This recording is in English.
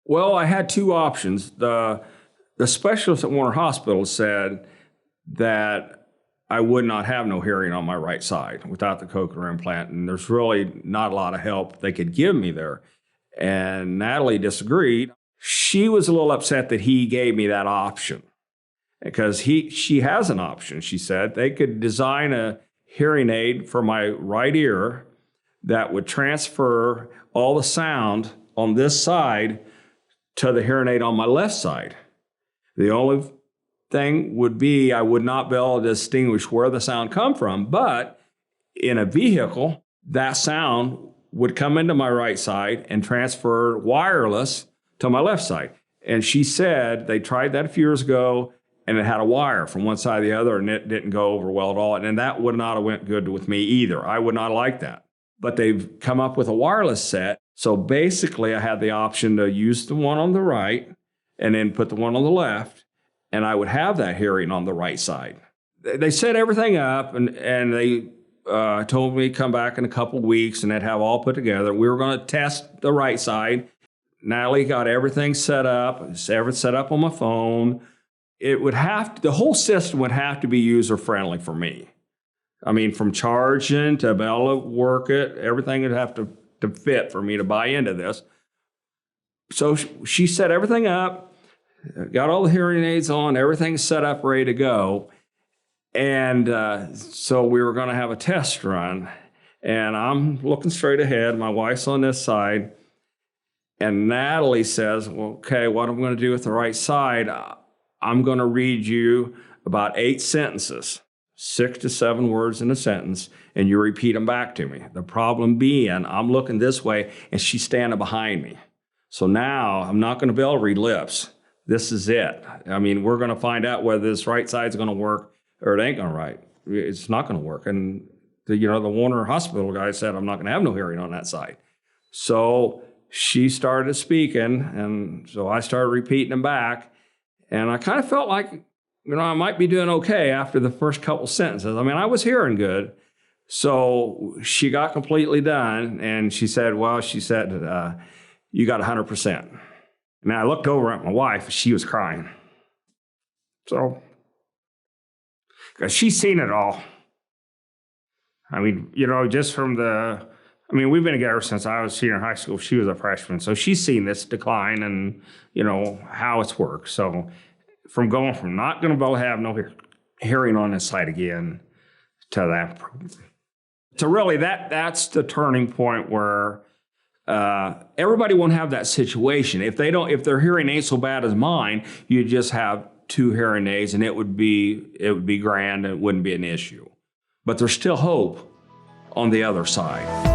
Well, I had two options. The specialist at Warner Hospital said that I would not have no hearing on my right side without the cochlear implant, and there's really not a lot of help they could give me there. And Natalie disagreed. She was a little upset that he gave me that option because she has an option. She said they could design a hearing aid for my right ear that would transfer all the sound on this side to the hearing aid on my left side. The only thing would be I would not be able to distinguish where the sound come from, but in a vehicle, that sound would come into my right side and transfer wireless to my left side. And she said they tried that a few years ago and it had a wire from one side to the other and it didn't go over well at all. And that would not have went good with me either. I would not like that. But they've come up with a wireless set. So basically I had the option to use the one on the right and then put the one on the left, and I would have that hearing on the right side. They set everything up and they told me to come back in a couple of weeks and they'd have all put together. We were going to test the right side. Natalie got everything set up. Everything set up on my phone. The whole system would have to be user friendly for me. I mean, from charging to be able to work it, everything would have to fit for me to buy into this. So she set everything up, got all the hearing aids on, everything's set up, ready to go. And so we were going to have a test run. And I'm looking straight ahead. My wife's on this side. And Natalie says, well, okay, what I'm going to do with the right side, I'm going to read you about 8 sentences, 6 to 7 words in a sentence, and you repeat them back to me. The problem being, I'm looking this way, and she's standing behind me. So now I'm not going to be able to read lips. This is it. I mean, we're going to find out whether this right side's going to work or it ain't going to right. It's not going to work. And the Warner Hospital guy said, I'm not going to have no hearing on that side. So she started speaking, and so I started repeating them back. And I kind of felt like, I might be doing okay after the first couple sentences. I mean, I was hearing good. So she got completely done, and she said, you got 100%. And I looked over at my wife, she was crying. So, because she's seen it all. I mean, just from we've been together since I was senior in high school. She was a freshman. So she's seen this decline and, how it's worked. So from going from not going to be able to have no hearing on this side again to that. So really that's the turning point where everybody won't have that situation. If their hearing ain't so bad as mine, you just have 2 hearing aids and it would be grand and it wouldn't be an issue. But there's still hope on the other side.